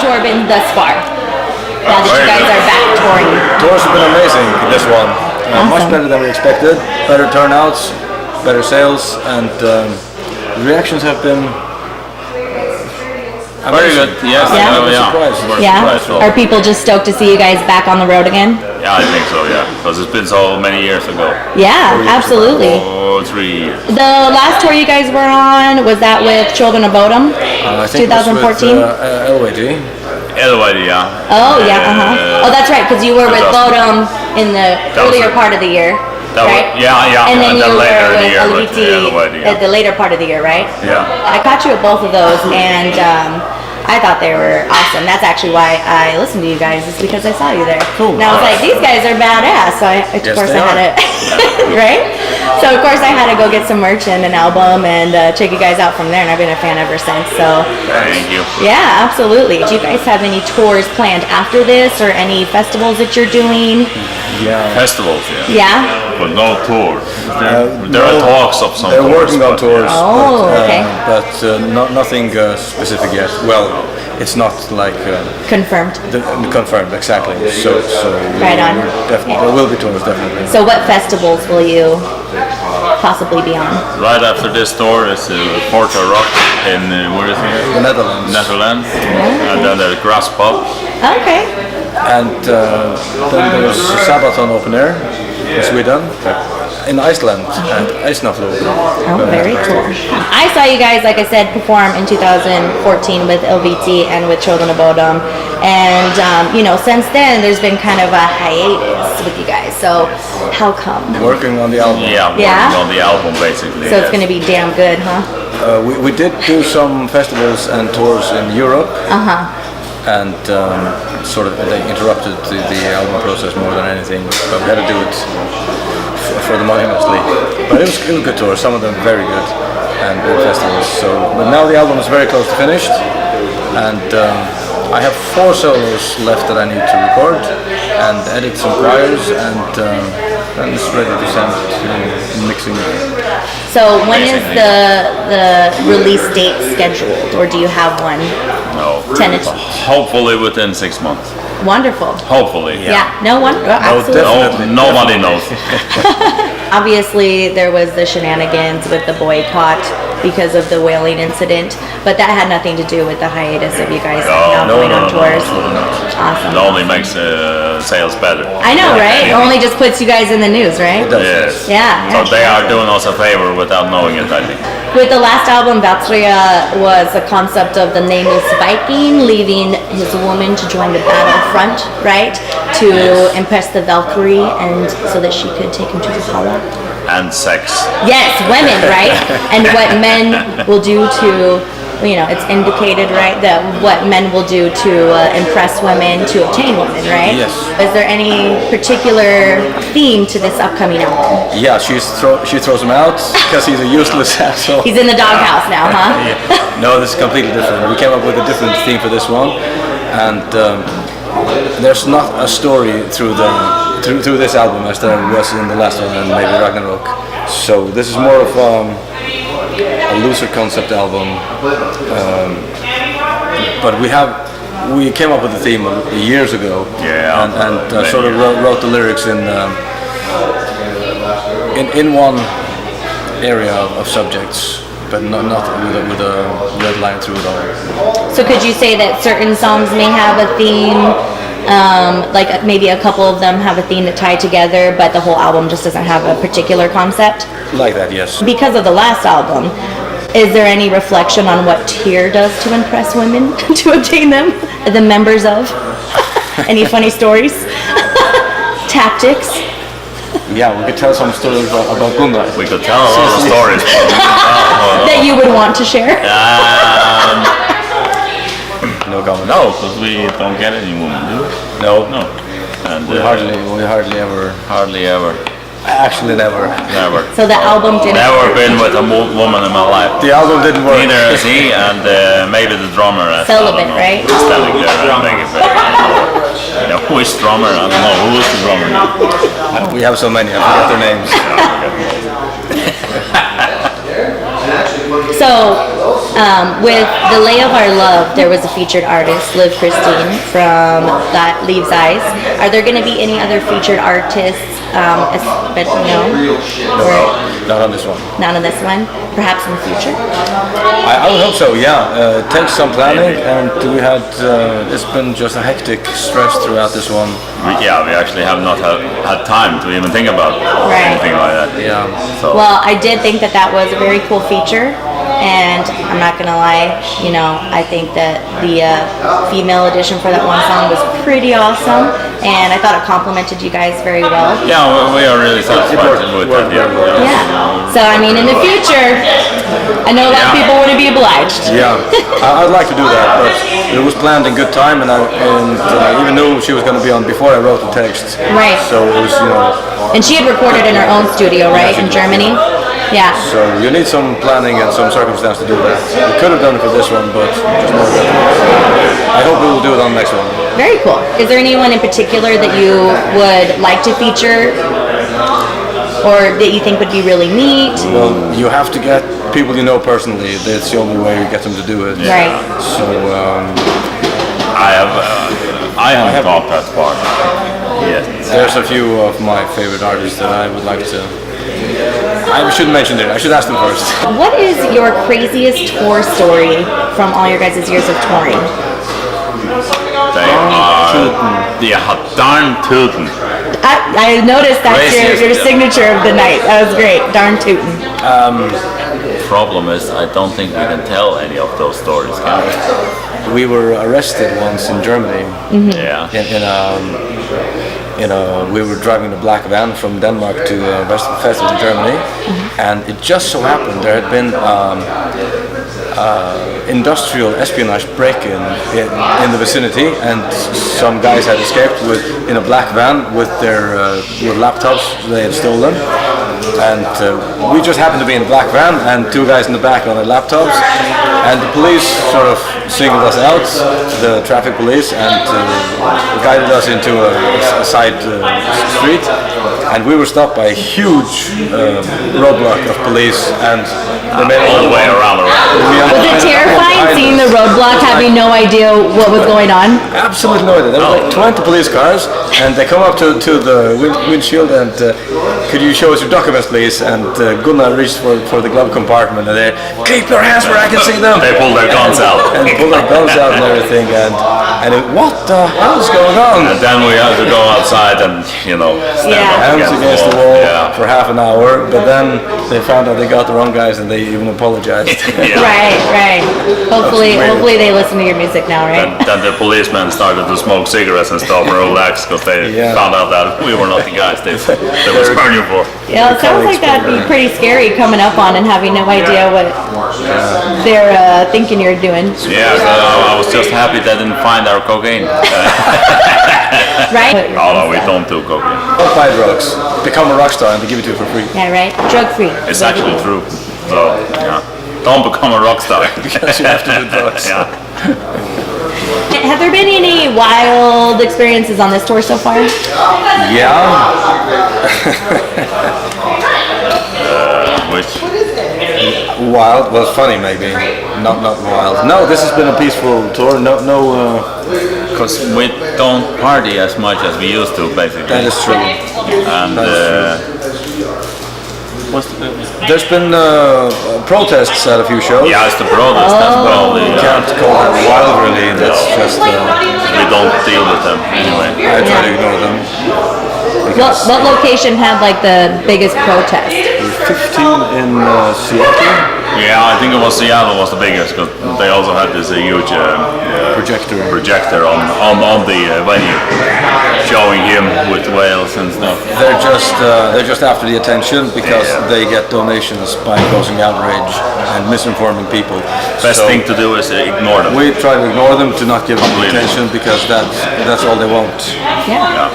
tour been thus far? Now that you guys are back touring. Tours have been amazing, this one. Awesome. Much better than we expected. Better turnouts, better sales, and reactions have been very good. Yes. Yeah. Are people just stoked to see you guys back on the road again? Yeah, I think so. Yeah, because it's been so many years ago. Yeah, absolutely. 3 years. The last tour you guys were on, was that with Children of Bodom? I think 2014. It was with, LYD. LYD, yeah. Oh yeah. Oh, that's right, because you were with Bodom in the earlier part of the year. Right? Yeah. And then you were later in the year with LVT at the later part of the year, right? Yeah. I caught you at both of those, and I thought they were awesome. That's actually why I listened to you guys, is because I saw you there. Cool. And I was like, these guys are badass. So I had to, right? So of course I had to go get some merch and an album and check you guys out from there, and I've been a fan ever since. So thank you. Yeah, absolutely. Do you guys have any tours planned after this, or any festivals that you're doing? Yeah. Festivals, yeah. Yeah? But no tours. There are talks of some. They're working on tours. Oh, okay. But nothing specific yet. Well, it's not like Confirmed. confirmed exactly. So Right on. There will be tours definitely. So what festivals will you possibly be on? Right after this tour is Porta Rock in where is it? The Netherlands. Netherlands. And then there's Grass Pub. Okay. And then there's Sabaton Open Air in Sweden, in Iceland, and Eisnaflug. Oh, very cool. I saw you guys, like I said, perform in 2014 with LVT and with Children of Bodom, and since then there's been kind of a hiatus with you guys. So how come? Working on the album. Yeah, working on the album basically. So it's going to be damn good, huh? We did do some festivals and tours in Europe. And sort of they interrupted the album process more than anything, but we had to do it for the money mostly. But it was a good tour, some of them very good, and good festivals. But now the album is very close to finished, and I have 4 solos left that I need to record and edit some choirs, and then it's ready to send to mixing. So when is the release date scheduled, or do you have one? No. Tentative. Hopefully within 6 months. Wonderful. Hopefully. Yeah. No one. Absolutely. Nobody knows. Obviously, there was the shenanigans with the boycott because of the whaling incident, but that had nothing to do with the hiatus of you guys now going on tours. Awesome. It only makes sales better. I know, right? It only just puts you guys in the news, right? Yes. Yeah. So they are doing us a favor without knowing it, I think. With the last album, Valkyria was a concept of the nameless Viking leaving his woman to join the battlefront, right? To impress the Valkyrie, and so that she could take him to Valhalla. And sex. Yes, women, right? And what men will do to, it's indicated, right, that what men will do to impress women, to obtain women, right? Yes. Is there any particular theme to this upcoming album? Yeah, she throws him out because he's a useless asshole. He's in the doghouse now, huh? Yeah. No, this is completely different. We came up with a different theme for this one, and there's not a story through this album as there was in the last one and maybe Ragnarok. So this is more of a looser concept album, but we came up with the theme years ago, and sort of wrote the lyrics in one area of subjects, but not with a red line through it all. So could you say that certain songs may have a theme, like maybe a couple of them have a theme that tie together, but the whole album just doesn't have a particular concept? Like that, yes. Because of the last album, is there any reflection on what Tyr does to impress women, to obtain them, the members of? Any funny stories? Tactics? Yeah, we could tell some stories about Gunnar. We could tell a lot of stories. That you would want to share? No comment. No, because we don't get any women, do we? No. And we hardly ever. Actually, never. So the album didn't. Never been with a woman in my life. The album didn't work. Neither is he, and maybe the drummer. Celibate, right? He's standing there and making it. Who is drummer? I don't know. Who is the drummer? We have so many. I forget their names. So, with The Lay of Our Love, there was a featured artist, Liv Christine, from That Leaves Eyes. Are there going to be any other featured artists? But no, Not on this one. not on this one. Perhaps in the future. I would hope so. Yeah, it takes some planning, and we had. It's been just a hectic stress throughout this one. We actually have not had time to even think about Right. anything like that. Yeah. So Well, I did think that that was a very cool feature, and I'm not gonna lie, you know, I think that the female edition for that one song was pretty awesome, and I thought it complimented you guys very well. yeah, we are really satisfied with that. Yeah. So I mean, in the future, I know a lot of Yeah. people wouldn't be obliged. Yeah, I'd like to do that, but it was planned in good time, and I even knew she was going to be on before I wrote the text. Right. So it was, And she had recorded in her own studio, right, in Germany. Yeah. so you need some planning and some circumstance to do that. We could have done it for this one, but just more good. I hope we will do it on the next one. Very cool. Is there anyone in particular that you would like to feature, or that you think would be really neat? Well, you have to get people you know personally. That's the only way you get them to do it. Right. So I haven't thought that far yet. there's a few of my favorite artists that I would like to. I shouldn't mention it. I should ask them first. What is your craziest tour story from all your guys' years of touring? They are darn tootin'. I noticed that's your Craziest. signature of the night. That was great. Darn tootin'. Problem is, I don't think we can tell any of those stories, can we? We were arrested once in Germany. Yeah. We were driving a black van from Denmark to Western Festival in Germany, and it just so happened there had been industrial espionage break-in in the vicinity, and some guys had escaped in a black van with their with laptops they had stolen. And we just happened to be in the black van, and two guys in the back on their laptops, and the police sort of singled us out, the traffic police, and guided us into a side street, and we were stopped by a huge roadblock of police, and they made All the way around. Was it terrifying seeing the roadblock, having no idea what was going on? Absolutely no idea. There were like 20 police cars, and they come up to the windshield and could you show us your documents, please? And Gunnar reached for the glove compartment, and they keep your hands where I can see them. They pulled their guns out. And pulled their guns out and everything, and what the hell is going on? And then we had to go outside and, stand Yeah. up Hands against the wall Yeah. for half an hour, but then they found out they got the wrong guys, and they even apologized. Yeah. Right. Hopefully they listen to your music now, right? Then the policemen started to smoke cigarettes and stop and relax because they Yeah. found out that we were not the guys they were burning for. Yeah, it sounds like that'd be pretty scary coming up on and having no idea what they're thinking you're doing. Yeah, so I was just happy they didn't find our cocaine. Right? Although we don't do cocaine. Don't buy drugs. Become a rock star, and they give it to you for free. Yeah, right? Drug free. It's actually true. So, yeah. Don't become a rock star. Because you have to do drugs. Yeah. Have there been any wild experiences on this tour so far? Yeah. Which, Wild. Well, funny maybe. Not wild. No, this has been a peaceful tour. No. because we don't party as much as we used to, basically. That is true. And There's been protests at a few shows. yeah, it's the protest. That's probably. You can't call that wild, really. That's just. We don't deal with them anyway. I try to ignore them. What location had like the biggest protest? 15 in Seattle. Yeah, I think it was Seattle was the biggest because they also had this huge projector on the venue, showing him with whales and stuff. They're just after the attention because they get donations by causing outrage and misinforming people. Best thing to do is ignore them. We try to ignore them, to not give them attention, because that's all they want. Yeah.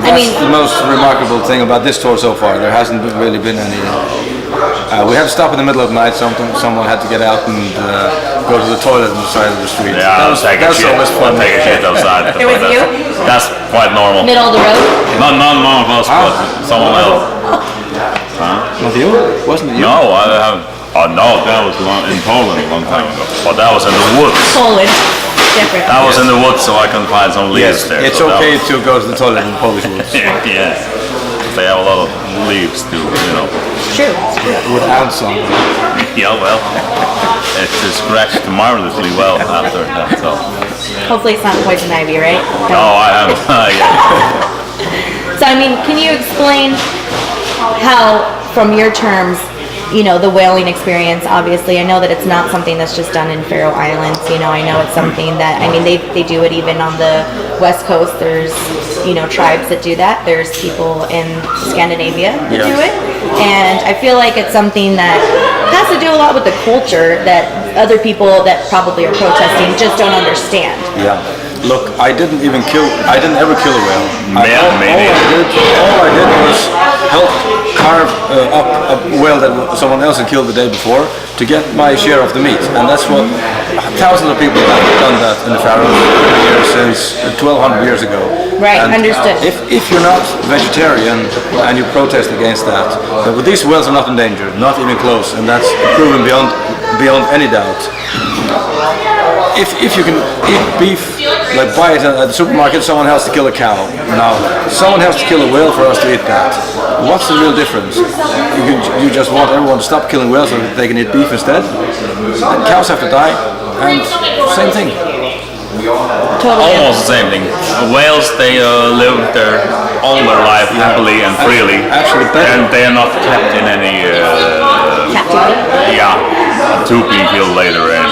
That's the most remarkable thing about this tour so far. There hasn't really been any. We had to stop in the middle of the night. Someone had to get out and go to the toilet on the side of the street. Yeah, that's always fun. take a shit outside. It was you? That's quite normal. Middle of the road? Not none of us, but someone else. Not you? Wasn't it you? No, I have. Oh no, that was in Poland a long time ago. But that was in the woods. Poland, different. That was in the woods, so I can find some leaves Yes, there. it's so okay to go to the toilet in Polish woods. Yeah. They have a lot of leaves too, you know. True. With ants on them. Yeah, well, it scratched marvelously well after that, so. Hopefully it's not poison ivy, right? No, I haven't. Yeah. So, I mean, can you explain how, from your terms, you know, the whaling experience, obviously, I know that it's not something that's just done in Faroe Islands, you know, I know it's something that, I mean, they do it even on the West Coast, there's, you know, tribes that do that, there's people in Scandinavia that do it, and I feel like it's something that has to do a lot with the culture that other people that probably are protesting just don't understand. Yeah. Look, I didn't ever kill a whale. Maybe. All I did was help carve up a whale that someone else had killed the day before to get my share of the meat. And that's what thousands of people have done that in the Faroe Islands since 1200 years ago. Right, and understood. If you're not vegetarian and you protest against that, but these whales are not endangered, not even close, and that's proven beyond any doubt. If you can eat beef, like buy it at the supermarket, someone has to kill a cow. Now, someone has to kill a whale for us to eat that. What's the real difference? You just want everyone to stop killing whales so that they can eat beef instead? And cows have to die, and same thing. Totally. Almost the same thing. Whales, they live all their life happily and freely. Actually, and they are not kept in any Captivity. to be killed later. And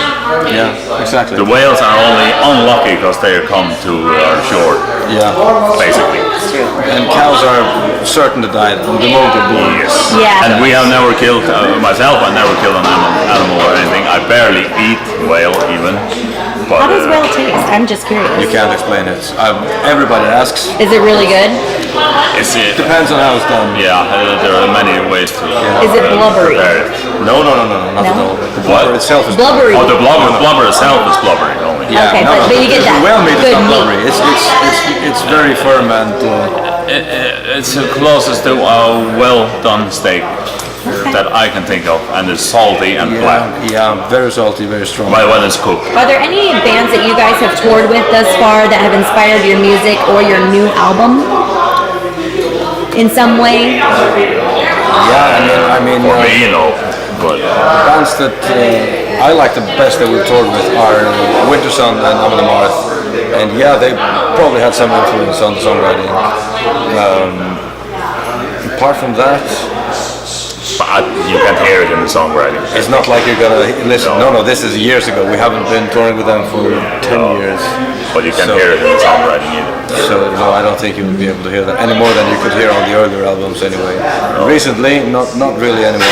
Yeah, exactly. the whales are only unlucky because they come to our shore, Yeah, basically. and cows are certain to die the moment they're born. Yes. Yeah. And we have never killed, myself, I never killed an animal or anything. I barely eat whale even. But, How does whale taste? I'm just curious. You can't explain it. Everybody asks. Is it really good? Depends on how it's done. Yeah, there are many ways to Is it blubbery? prepare it. No, not at all. The blubber itself is Blubbery. Oh, the blubber itself is blubbery only. Yeah, Okay, but you get that The whale meat is good not meat. blubbery. It's very firm and It's the closest to a well-done steak that I can think of, and it's salty and black yeah, very salty, very strong. when it's cooked. Are there any bands that you guys have toured with thus far that have inspired your music or your new album in some way? Yeah, I mean, For me, you know, but bands that I like the best that we've toured with are Winter Sun and Amanda Marth, and yeah, they probably had some influence on the songwriting. Apart from that, but you can hear it in the songwriting. it's not like you're gonna listen. No, this is years ago. We haven't been touring with them for 10 years. But you can So- hear it in the songwriting either. So no, I don't think you would be able to hear that any more than you could hear on the earlier albums anyway. Recently, not really anymore.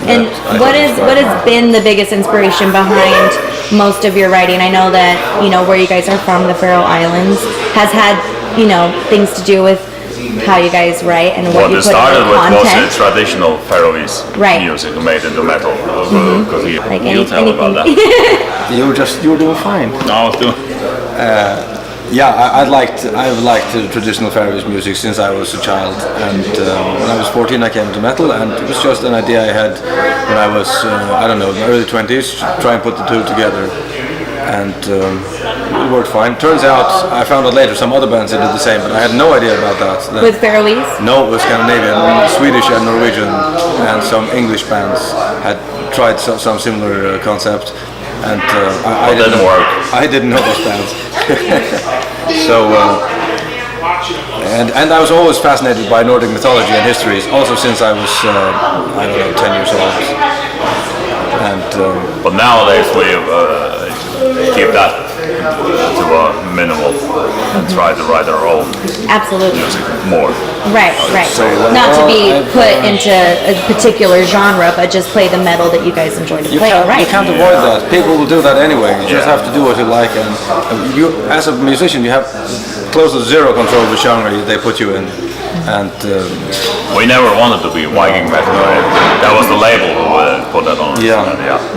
And what has been the biggest inspiration behind most of your writing? I know that, you know, where you guys are from, the Faroe Islands, has had, you know, things to do with how you guys write and what What you it put in started the with was content. traditional Faroese Right. music made into metal. Because Like you tell about that. You were doing fine. No, I was doing. Yeah, I've liked traditional Faroese music since I was a child, and when I was 14 I came to metal, and it was just an idea I had when I was I don't know, in my early 20s, try and put the two together, and it worked fine. Turns out I found out later some other bands that did the same, but I had no idea about that. With Faroese? No, it was Scandinavian, Swedish and Norwegian, and some English bands had tried some similar concept, and I didn't work. I didn't know those bands. So, and I was always fascinated by Nordic mythology and histories, also since I was, I don't know, 10 years old. And But nowadays we keep that to a minimal and try to write our own Absolutely. music more. Right. So, Not to be I've, put into a particular genre, but just play the metal that you guys enjoy to play. you can't avoid that. People will do that anyway. You just have to do what you like, and you, as a musician, you have close to zero control of the genre they put you in. And We never wanted to be Viking metal. Right? That was the label who put that on.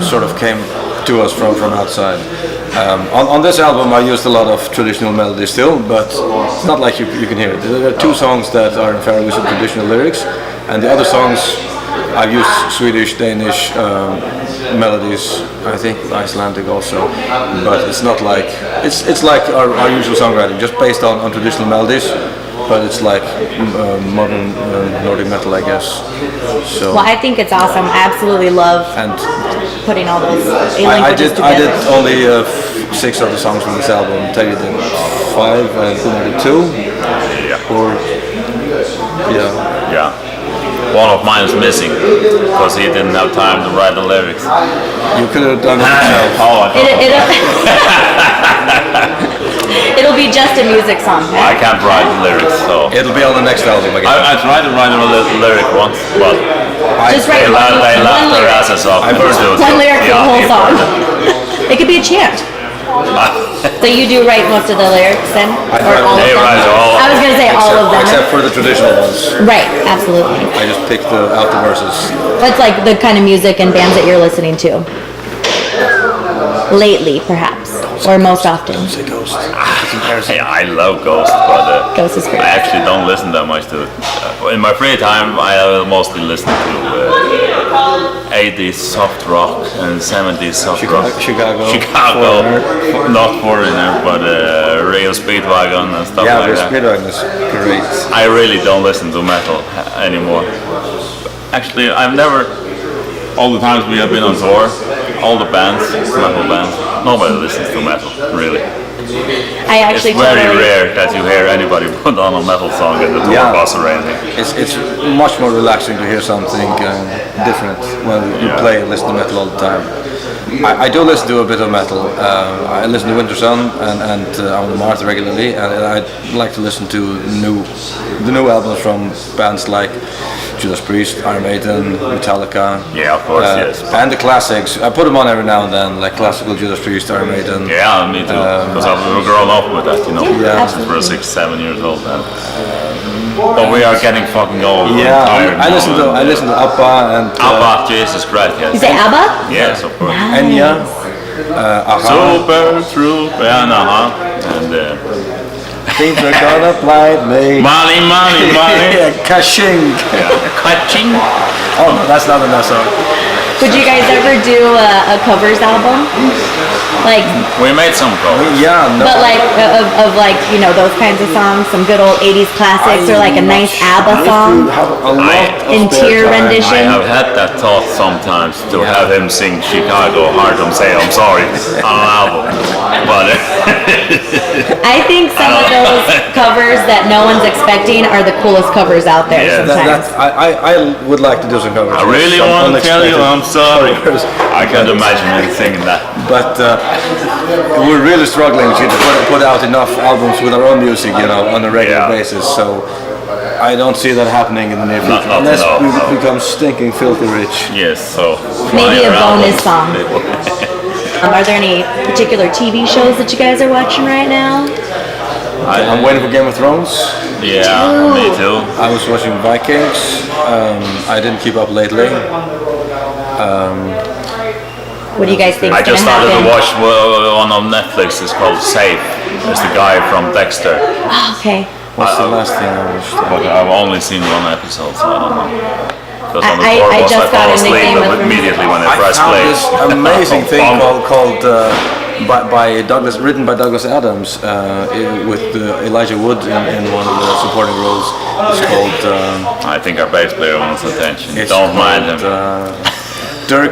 sort of came to us from outside. On this album I used a lot of traditional melodies still, but it's not like you can hear it. There are two songs that are in Faroese with traditional lyrics, and the other songs I've used Swedish, Danish melodies. I think Icelandic also, but it's not like it's like our usual songwriting, just based on traditional melodies. But it's like modern Nordic metal, I guess. So. Well, I think it's awesome. I absolutely love And putting all those I languages did together. only 6 of the songs from this album. Terry did 5 and Gunnar did 2. Yeah. Or yeah. Yeah. One of mine is missing because he didn't have time to write the lyrics. You could have done it yourself. Oh, I It'll be just a music song. I can't write the lyrics, so It'll be on the next album again. I tried to write a lyric once, but Just write they laughed their lyric. asses off. One lyric for the whole song. It could be a chant. So you do write most of the lyrics then? Or all of They them? write all. I was going to say all of them. Except for the traditional ones. Right, absolutely. I just picked out the verses. That's like the kind of music and bands that you're listening to. Lately, perhaps. Or most often. Say Ghost. Yeah, I love Ghost, but Ghost is great. I actually don't listen that much to it. In my free time, I mostly listen to 80s soft rock and 70s soft rock. Chicago. Foreigner. Not Foreigner, but Real Speedwagon and stuff Yeah, like the that. Speedwagon is great. I really don't listen to metal anymore. Actually, I've never. All the times we have been on tour, all the bands, metal bands, nobody listens to metal, really. I actually It's very totally- rare that you hear anybody put on a metal song in the tour Yeah. bus or anything. It's much more relaxing to hear something different when you Yeah. play and listen to metal all the time. I do listen to a bit of metal. I listen to Winter Sun and On the Mars regularly, and I like to listen to the new albums from bands like Judas Priest, Iron Maiden, Metallica. Yeah, of course, yes. And the classics. I put them on every now and then, like classical Judas Priest, Iron Maiden. Yeah, me too. Because I've grown up with that, you know, Yeah. since we're 6, 7 years old. But we are getting fucking old. and Yeah, tired I now, listen to ABBA and ABBA, Jesus Christ, yes. You say ABBA? Yes, of course. Enya, Aha. Super Troop, and and Things are gonna blind me. money, money, money. Yeah, Kashing. Catching. Oh no, that's not enough song. Would you guys ever do a covers album? Like, We made some covers. Yeah, no. but like of like, you know, those kinds of songs, some good old 80s classics, or like a nice ABBA song Have a lot of in spare Tyr time. I rendition. have had that thought sometimes to have him sing Chicago Hard and say I'm sorry on an album. But I think some of those covers that no one's expecting are the coolest covers out there Yeah. sometimes. I would like to do some covers. I really Some want to tell you I'm sorry. covers. I can't imagine him singing that. But we're really struggling to put out enough albums with our own music, you know, on a regular Yeah. basis. So I don't see that happening in the near future, Not unless no, we no. become stinking filthy rich. Yes, so Maybe a fire bonus albums. song. Are there any particular TV shows that you guys are watching right now? I'm waiting for Game of Thrones. Yeah, me too. I was watching Vikings. I didn't keep up lately. What do you guys think I is going just to started happen? to watch one on Netflix. It's called Safe. It's the guy from Dexter. Oh, okay. What's the last thing I watched? But I've only seen one episode, so I don't know. Because on the I tour bus, just I got fell into asleep Game of Thrones. immediately when I I pressed found play. this amazing thing Bumble. called written by Douglas Adams, with Elijah Wood in one of the supporting roles. It's called. I think our bass player wants attention. It's Don't mind him. called, Dirk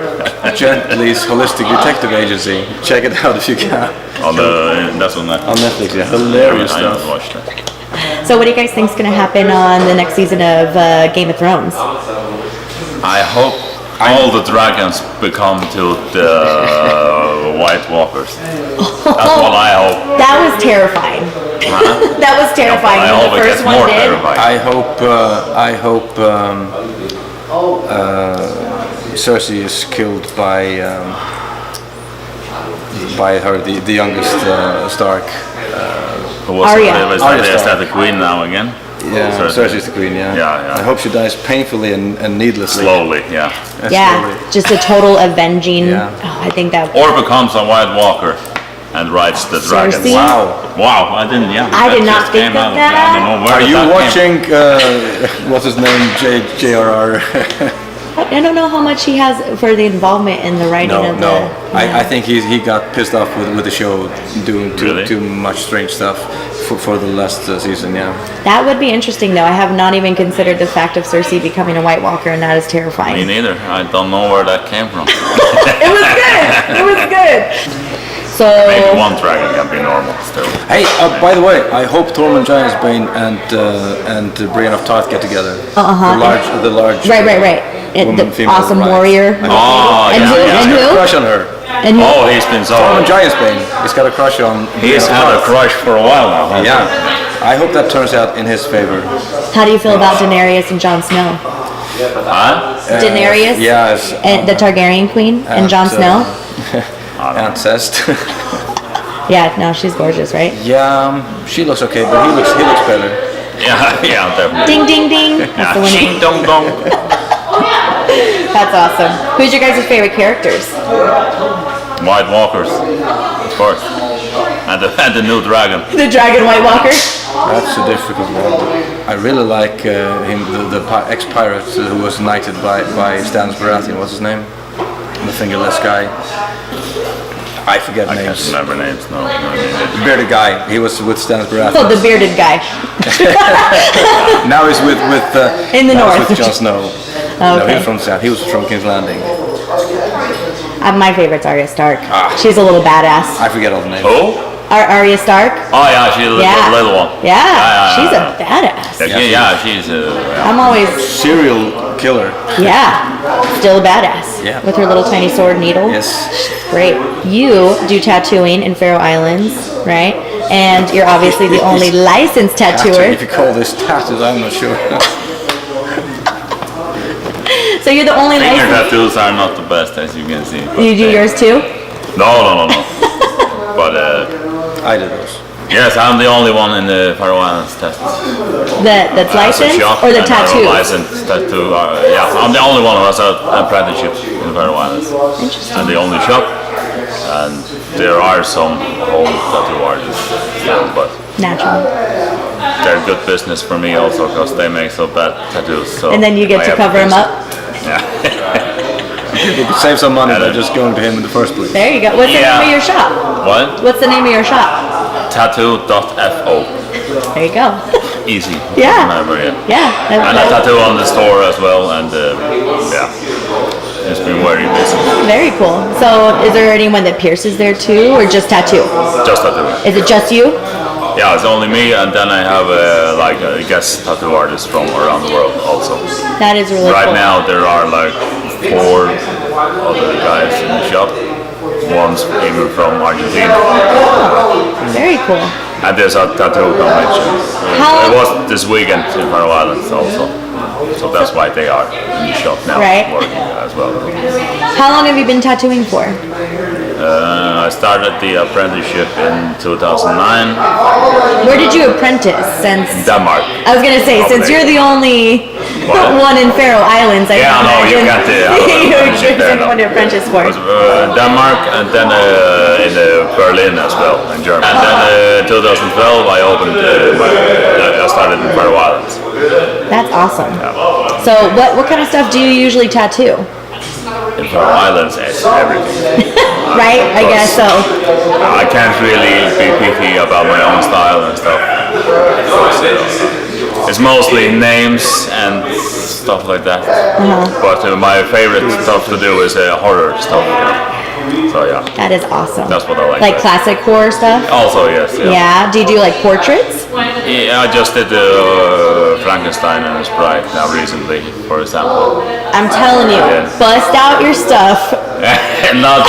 Gently's Holistic Detective Agency. Check it out if you can. That's on Netflix. On Netflix, yeah, hilarious I stuff. haven't watched that. So what do you guys think is going to happen on the next season of Game of Thrones? I hope all the dragons become to the White Walkers. That's what I hope. That was terrifying. That was terrifying. I when hope the it first gets one more did. terrifying. I hope Cersei is killed by her, the youngest Stark. Who was Arya. Is Arya that Stark. the queen now again? Yeah, Cersei's the queen. Yeah. Yeah. I hope she dies painfully and needlessly. Slowly, yeah. Yeah, Slowly. just a total avenging. Yeah. Oh, I think that. Or becomes a White Walker and rides the dragon. Cersei? Wow, I didn't, yeah. I did that not just think came of out. that. I don't know where Are did you that came watching? What's his name? JRR. I don't know how much he has for the involvement in the writing of No. the... I think he got pissed off with the show doing Really? too much strange stuff for the last season. Yeah. That would be interesting, though. I have not even considered the fact of Cersei becoming a White Walker, and that is terrifying. Me neither. I don't know where that came from. It was good. It was good. So Maybe one dragon can be normal still. Hey, by the way, I hope Tormund Giantsbane and Brienne of Tarth get together. The large. Right. Woman, The female awesome bride. warrior. Oh, And who? yeah. And He's got a who? crush on her. And who? Oh, he's been so. Tormund Giantsbane. He's got a crush on. He's Brienne of had a Tarth. crush for a while now. hasn't Yeah. I hope that turns out in his favor. How do you feel about Daenerys and Jon Snow? he? Huh? Daenerys Yes. and the Targaryen queen and Jon Snow? Ancest. Yeah, no, she's gorgeous, right? Yeah, she looks okay, but he looks better. Yeah, definitely. Ding, ding, ding. That's the Ching winning. dong dong. That's awesome. Who's your guys' favorite characters? White Walkers, of course. And the new dragon. The Dragon White Walker. That's a difficult one. I really like him, the ex-pirate who was knighted by Stannis Baratheon. What's his name? The fingerless guy. I forget I can't names. remember names. No. The bearded guy. He was with Stannis Baratheon. Oh, the bearded guy. Now he's with In the now he's north. with Jon Snow. No, Okay. he's from South. He was from King's Landing. My favorite's Arya Stark. Ah. She's a little badass. I forget all the names. Oh? Arya Stark? Oh yeah, she's the Yeah. little one. Yeah, she's a badass. She's. I'm always, Serial killer. still a badass. Yeah. With her little tiny sword needle. Yes. Great. You do tattooing in Faroe Islands, right? And you're obviously the only licensed Actually, tattooer. if you call this tattoos, I'm not sure. So you're the only Finger licensed. tattoos are not the best, as you can see. but You do they- yours too? No. But I did those. yes, I'm the only one in the Faroe Islands test. That's As a licensed shop, or the and I have a tattoo? licensed tattoo. Yeah, I'm the only one who has an apprenticeship in the Faroe Islands. Interesting. And the only shop. And there are some home tattoo artists still, but Natural. they're good business for me also because they make so bad tattoos. So And then you get I to have cover them fix up. it. Yeah. You could save some money by Adam. just going to him in the first place. There you go. What's the Yeah. name of your shop? What? What's the name of your shop? Tattoo.fo. There you go. Easy. Yeah. Remember, yeah. Yeah. And a tattoo on the store as well, and yeah, it's been very busy. Very cool. So is there anyone that pierces there too, or just tattoo? Just tattoo. Is it just you? Yeah, it's only me, and then I have like a guest tattoo artists from around the world also. That is really Right cool. now there are like 4 other guys in the shop. One's even from Argentina, Very cool. and there's a tattoo convention. How- It was this weekend in Faroe Islands also, so that's why they are in the shop now Right. working as well. How long have you been tattooing for? I started the apprenticeship in 2009 Where did you apprentice? Since in Denmark. I was gonna say, since you're the only What? one in Faroe Islands, I Yeah, can no, you imagine got the- you're there, choosing no. one to apprentice for. Was Denmark, and then in Berlin as well, in Germany. And then 2012 I opened, I started in Faroe Islands. That's awesome. So what kind of stuff do you usually tattoo? In Faroe Islands, it's everything. Right? I guess so. I can't really be picky about my own style and stuff. It's mostly names and stuff like that. But my favorite stuff to do is horror stuff. So yeah, That is awesome. that's what I like. Like classic horror stuff? Also, yes. Yeah. Do you do like portraits? Yeah, I just did Frankenstein and his bride now recently, for example. I'm telling you, Yeah. bust out your stuff. Not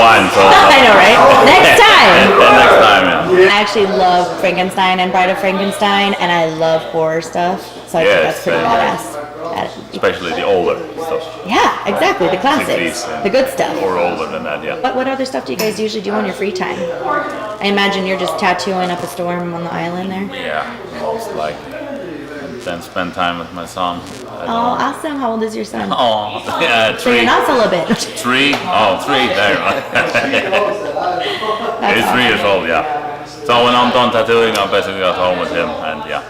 wine, so I know, right? Next time. next time, yeah. I actually love Frankenstein and Bride of Frankenstein, and I love horror stuff, so I think Yes, that's pretty same. badass. Especially the older stuff. Yeah, exactly, the classics, 60s and- the good stuff. Or older than that, yeah. What other stuff do you guys usually do on your free time? I imagine you're just tattooing up a storm on the island there. Yeah, most likely. And then spend time with my son. I don't Oh, know. awesome. How old is your son? Oh, yeah, So you're 3. not celibate. 3? Oh, 3, there. He's 3 years old, yeah. So when I'm done tattooing, I basically got home with him, and yeah.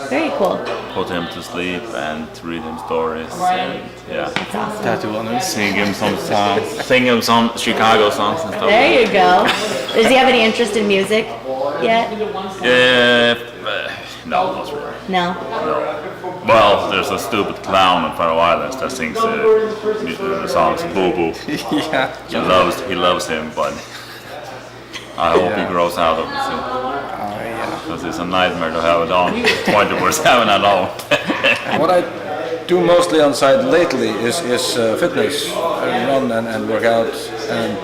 Very cool. put him to sleep and read him stories. And, yeah. That's awesome. Tattoo on him. Sing him some songs. Sing him some Chicago songs and stuff. There you go. Does he have any interest in music yet? No, not really. No. Well, there's a stupid clown in Faroe Islands that sings the songs Boo Boo. Yeah. He loves him, but I hope he grows out of it soon. Because it's a nightmare to have it on 24/7 at all. What I do mostly on site lately is fitness. I run and work out, and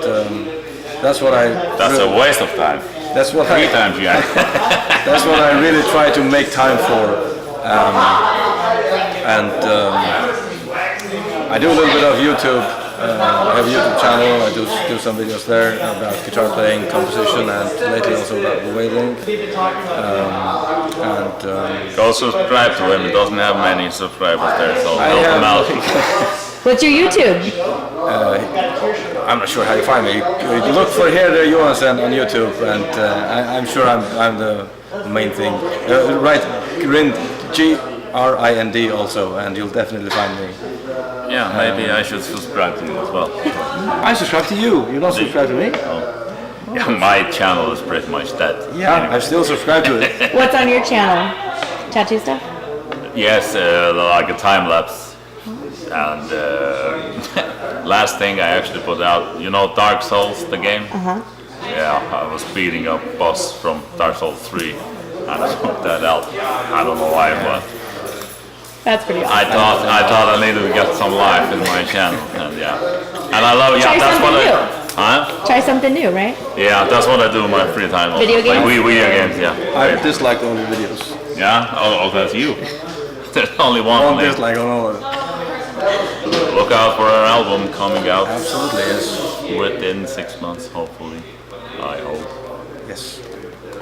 that's what I. That's a waste of time. That's what 3 times, yeah. That's what I really try to make time for. I do a little bit of YouTube. I have a YouTube channel. I do some videos there about guitar playing, composition, and lately also about whaling. Go subscribe to him. He doesn't have many subscribers there, so help him out. What's your YouTube? I'm not sure how you find me. You look for Here Johansen on YouTube, and I'm sure I'm the main thing. Right, Grind, Grind also, and you'll definitely find me. Yeah, maybe I should subscribe to you as well. I subscribe to you. You don't subscribe to me. Yeah, my channel is pretty much dead. Yeah, Anyway. I still subscribe to it. What's on your channel? Tattoo stuff? Yes, like a time lapse. And last thing I actually put out, you know Dark Souls, the game? Yeah, I was beating up boss from Dark Souls 3 and I put that out. I don't know why, but That's pretty awesome. I thought I needed to get some life in my channel, and yeah. And I love, yeah, Try that's what something I, new. huh? Try something new, right? Yeah, that's what I do in my free time. Also. Video games? Like video games, yeah. I dislike all the videos. Yeah? Oh, that's you. There's only one. One left. dislike on all of it. Look out for our album coming out Absolutely, yes. within 6 months, hopefully. I hope. Yes.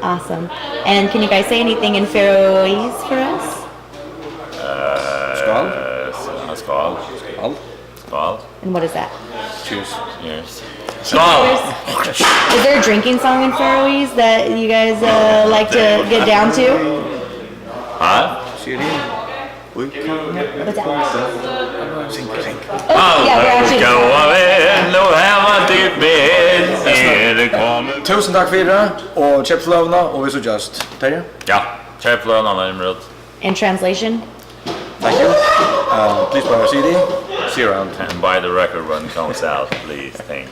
Awesome. And can you guys say anything in Faroese for us? Skål. Skål. Skål. Skål. And what is that? Cheers. Cheers. Skål! Is there a drinking song in Faroese that you guys like to get down to? Huh? Cheers. What's that? Sing. Oh, yeah, we're actually... Tusen takk for det, og kjøp lovna, og vi så just. Terje? Ja, kjøp lønna nærmere. In translation? Thank you. Please buy our CD. See you around. And buy the record when it comes out, please. Thank you.